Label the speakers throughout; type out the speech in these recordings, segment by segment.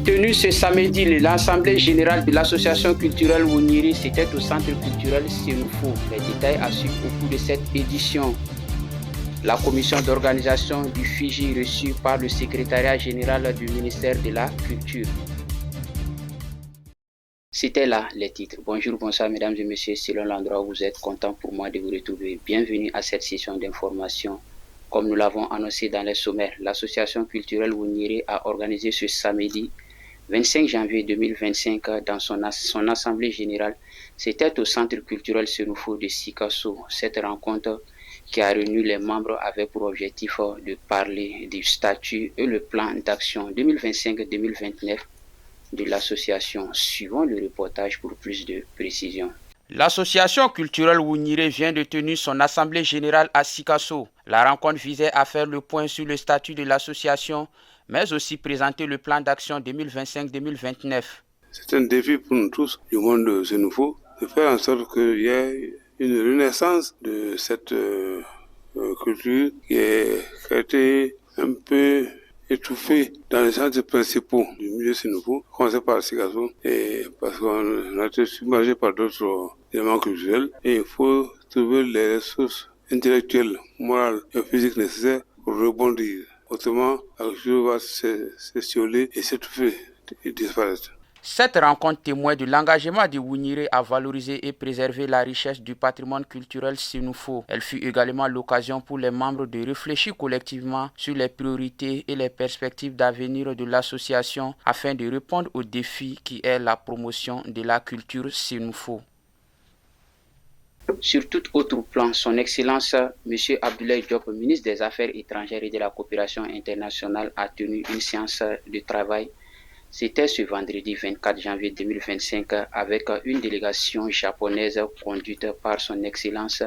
Speaker 1: tenu ce samedi l'Assemblée générale de l'association culturelle Wunyiri. C'était au centre culturel Sénoufo. Les détails à suivre au cours de cette édition. La commission d'organisation du Fiji reçue par le secrétariat général du ministère de la Culture. C'était là les titres. Bonjour, bonsoir mesdames et messieurs, selon l'endroit où vous êtes, content pour moi de vous retrouver. Bienvenue à cette session d'information. Comme nous l'avons annoncé dans les sommaires, l'association culturelle Wunyiri a organisé ce samedi 25 janvier 2025 dans son assemblée générale. C'était au centre culturel Sénoufo de Sikasso. Cette rencontre qui a réuni les membres avait pour objectif de parler du statut et le plan d'action 2025-2029 de l'association. Suivant le reportage pour plus de précision. L'association culturelle Wunyiri vient de tenir son assemblée générale à Sikasso. La rencontre visait à faire le point sur le statut de l'association, mais aussi présenter le plan d'action 2025-2029.
Speaker 2: C'est un défi pour nous tous du monde de Sénoufo de faire en sorte qu'il y ait une renaissance de cette culture qui a été un peu étouffée dans les centres principaux du milieu Sénoufo, commencé par Sikasso, et parce qu'on a été submergé par d'autres éléments culturels, et il faut trouver les ressources intellectuelles, morales et physiques nécessaires pour rebondir. Autrement, la culture va s'étioler et s'étouffer et disparaître.
Speaker 1: Cette rencontre témoigne de l'engagement de Wunyiri à valoriser et préserver la richesse du patrimoine culturel Sénoufo. Elle fut également l'occasion pour les membres de réfléchir collectivement sur les priorités et les perspectives d'avenir de l'association afin de répondre au défi qui est la promotion de la culture Sénoufo. Sur tout autre plan, son Excellence M. Abdoulaye Diop, ministre des Affaires étrangères et de la coopération internationale, a tenu une séance de travail. C'était ce vendredi 24 janvier 2025 avec une délégation japonaise conduite par son Excellence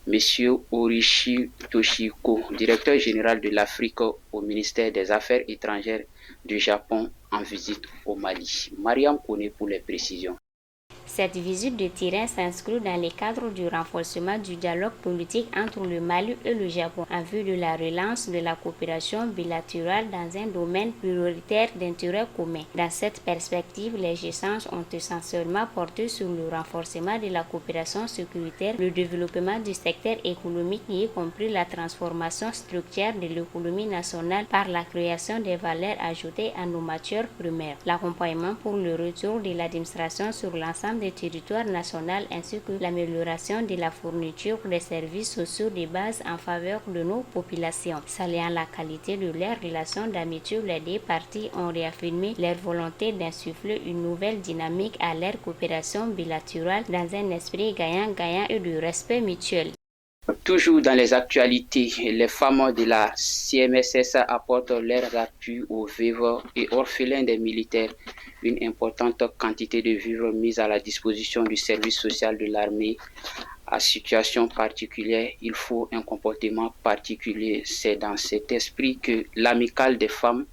Speaker 1: M. Orishi Toshiko, directeur général de l'Afrique au ministère des Affaires étrangères du Japon en visite au Mali. Mariam Kone pour les précisions.
Speaker 3: Cette visite de terrain s'inscrit dans le cadre du renforcement du dialogue politique entre le Mali et le Japon en vue de la relance de la coopération bilatérale dans un domaine prioritaire d'intérêt commun. Dans cette perspective, les échanges ont essentiellement porté sur le renforcement de la coopération sécuritaire, le développement du secteur économique y compris la transformation structurelle de l'économie nationale par la création des valeurs ajoutées à nos matières primaires, l'accompagnement pour le retour de l'administration sur l'ensemble des territoires nationaux ainsi que l'amélioration de la fourniture des services sociaux de base en faveur de nos populations. Saluant la qualité de leurs relations d'amitié, les deux parties ont réaffirmé leur volonté d'insuffler une nouvelle dynamique à leur coopération bilatérale dans un esprit gagnant-gagnant et de respect mutuel.
Speaker 1: Toujours dans les actualités, les femmes de la CMSS apportent leur appui aux veuves et orphelins des militaires. Une importante quantité de vivres mise à la disposition du service social de l'armée. À situation particulière, il faut un comportement particulier. C'est dans cet esprit que l'amicale des femmes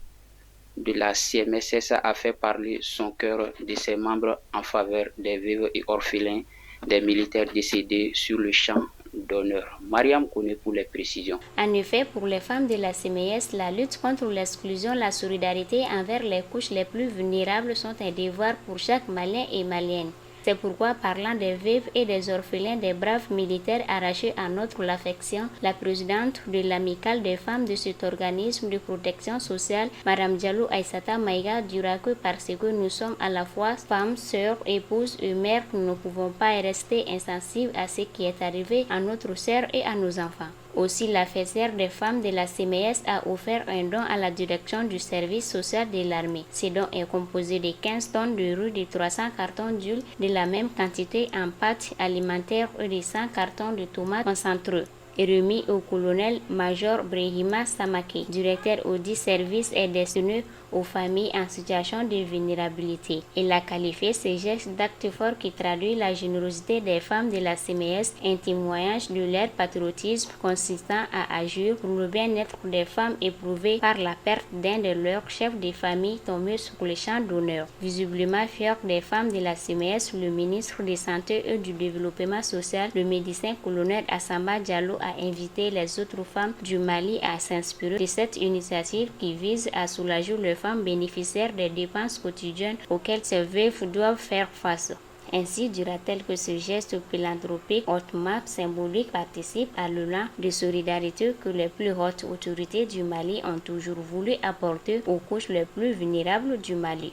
Speaker 1: de la CMSS a fait parler son cœur de ses membres en faveur des veuves et orphelins des militaires décédés sur le champ d'honneur. Mariam Kone pour les précisions.
Speaker 3: En effet, pour les femmes de la CMS, la lutte contre l'exclusion, la solidarité envers les couches les plus vulnérables sont un devoir pour chaque Malien et Malienne. C'est pourquoi, parlant des veuves et des orphelins des braves militaires arrachés à notre affection, la présidente de l'amicale des femmes de cet organisme de protection sociale, Mme Diallo Aïssata Maïga, dira que parce que nous sommes à la fois femmes, sœurs, épouses et mères, nous ne pouvons pas rester insensibles à ce qui est arrivé à notre sœur et à nos enfants. Aussi, la fessère des femmes de la CMS a offert un don à la direction du service social de l'armée. Ce don est composé de 15 tonnes de riz, de 300 cartons d'huile, de la même quantité en pâtes alimentaires et de 100 cartons de tomates concentrées. Et remis au colonel-major Brehima Samake, directeur audit service est destiné aux familles en situation de vulnérabilité. Il a qualifié ces gestes d'actes forts qui traduisent la générosité des femmes de la CMS, un témoignage de leur patriotisme consistant à agir pour le bien-être des femmes éprouvées par la perte d'un de leurs chefs de famille tombé sur le champ d'honneur. Visiblement fier des femmes de la CMS, le ministre de Santé et du Développement social, le médecin colonel Assamba Diallo a invité les autres femmes du Mali à s'inspirer de cette initiative qui vise à soulager les femmes bénéficiaires des dépenses quotidiennes auxquelles ces veuves doivent faire face. Ainsi dira-t-elle que ce geste philanthropique hautement symbolique participe à l'élan de solidarité que les plus hautes autorités du Mali ont toujours voulu apporter aux couches les plus vulnérables du Mali.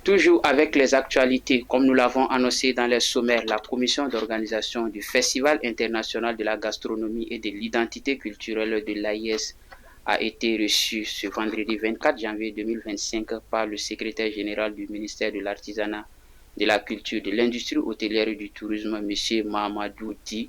Speaker 1: Toujours avec les actualités, comme nous l'avons annoncé dans les sommaires, la commission d'organisation du Festival international de la gastronomie et de l'identité culturelle de l'AIS a été reçue ce vendredi 24 janvier 2025 par le secrétaire général du ministère de l'Artisanat, de la Culture, de l'Industrie hôtelière et du Tourisme, M. Mahamadou Di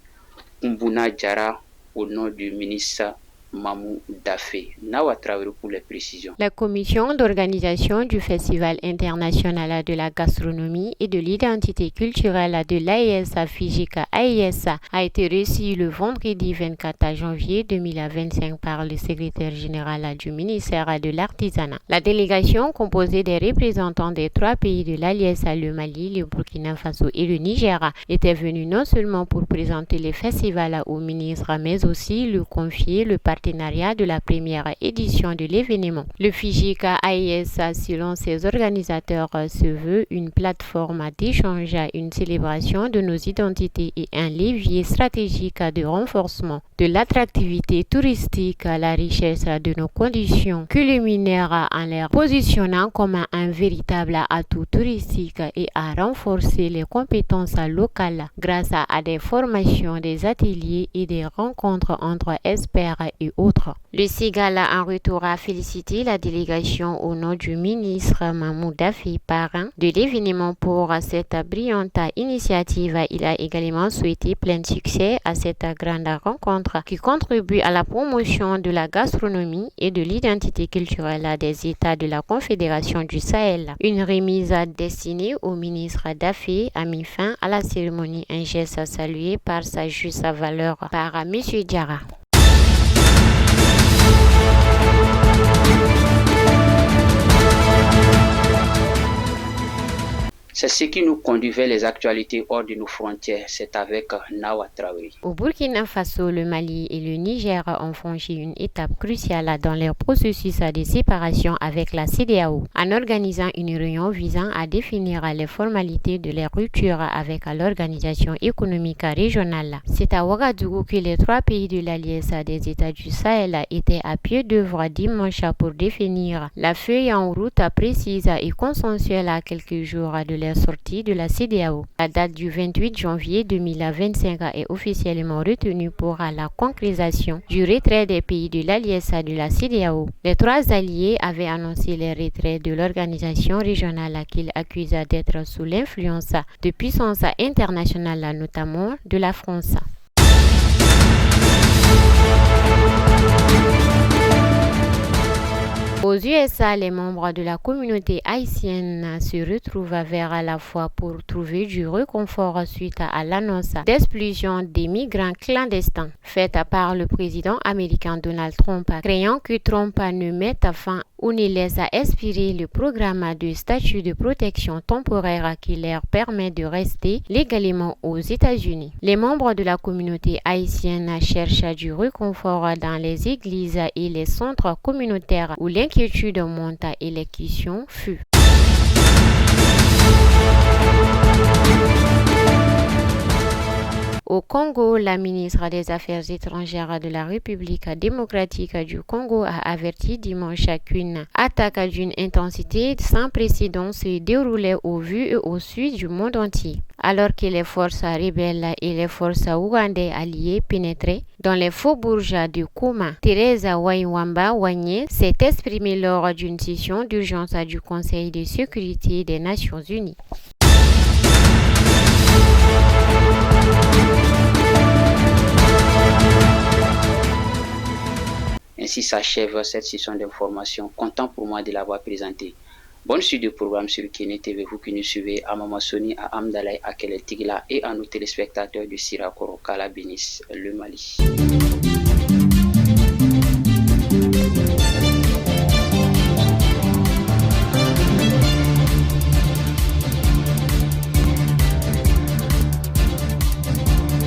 Speaker 1: Oumbuna Diarra, au nom du ministre Mamou Dafé. Nawa Traoré pour les précisions.
Speaker 4: La commission d'organisation du Festival international de la gastronomie et de l'identité culturelle de l'AES Fijika AES a été reçue le vendredi 24 janvier 2025 par le secrétaire général du ministère de l'Artisanat. La délégation, composée des représentants des 3 pays de l'AES, le Mali, le Burkina Faso et le Niger, était venue non seulement pour présenter le festival au ministre, mais aussi lui confier le partenariat de la première édition de l'événement. Le Fijika AES, selon ses organisateurs, se veut une plateforme d'échange, une célébration de nos identités et un levier stratégique de renforcement de l'attractivité touristique, la richesse de nos conditions culinaires en les positionnant comme un véritable atout touristique et à renforcer les compétences locales grâce à des formations, des ateliers et des rencontres entre experts et autres. Le SIGAL en retour a félicité la délégation au nom du ministre Mamou Dafé, parrain de l'événement, pour cette brillante initiative. Il a également souhaité plein succès à cette grande rencontre qui contribue à la promotion de la gastronomie et de l'identité culturelle des États de la Confédération du Sahel. Une remise destinée au ministre Dafé a mis fin à la cérémonie, un geste salué par sa juste valeur par M. Diarra.
Speaker 1: C'est ce qui nous conduit vers les actualités hors de nos frontières. C'est avec Nawa Traoré.
Speaker 4: Au Burkina Faso, le Mali et le Niger ont franchi une étape cruciale dans leur processus de séparation avec la CEDEAO, en organisant une réunion visant à définir les formalités de leur rupture avec l'organisation économique régionale. C'est à Ouagadougou que les 3 pays de l'Alliance des États du Sahel étaient à pied d'œuvre dimanche pour définir la feuille en route précise et consensuelle à quelques jours de leur sortie de la CEDEAO. La date du 28 janvier 2025 est officiellement retenue pour la concrétisation du retrait des pays de l'Alliance de la CEDEAO. Les 3 alliés avaient annoncé le retrait de l'organisation régionale qu'ils accusent d'être sous l'influence de puissances internationales, notamment de la France. Aux USA, les membres de la communauté haïtienne se retrouvent vers la fois pour trouver du réconfort suite à l'annonce d'expulsion des migrants clandestins faite par le président américain Donald Trump, craignant que Trump ne mette fin ou ne laisse expirer le programme de statut de protection temporaire qui leur permet de rester légalement aux États-Unis. Les membres de la communauté haïtienne cherchent du réconfort dans les églises et les centres communautaires où l'inquiétude monte et les questions fuient. Au Congo, la ministre des Affaires étrangères de la République démocratique du Congo a averti dimanche qu'une attaque d'une intensité sans précédent se déroulait au vu et au su du monde entier. Alors que les forces rebelles et les forces ougandaises alliées pénétraient dans les faubourgs de Goma, Teresa Waiwamba Wanye s'est exprimée lors d'une session d'urgence du Conseil de sécurité des Nations Unies.
Speaker 1: Ainsi s'achève cette session d'information. Content pour moi de l'avoir présentée. Bonne suite de programme sur Kene TV, vous qui nous suivez à Mamassoni, à Amdalaï, à Kelel Tigla et à nos téléspectateurs de Sirakoro, Kala Bénis, le Mali.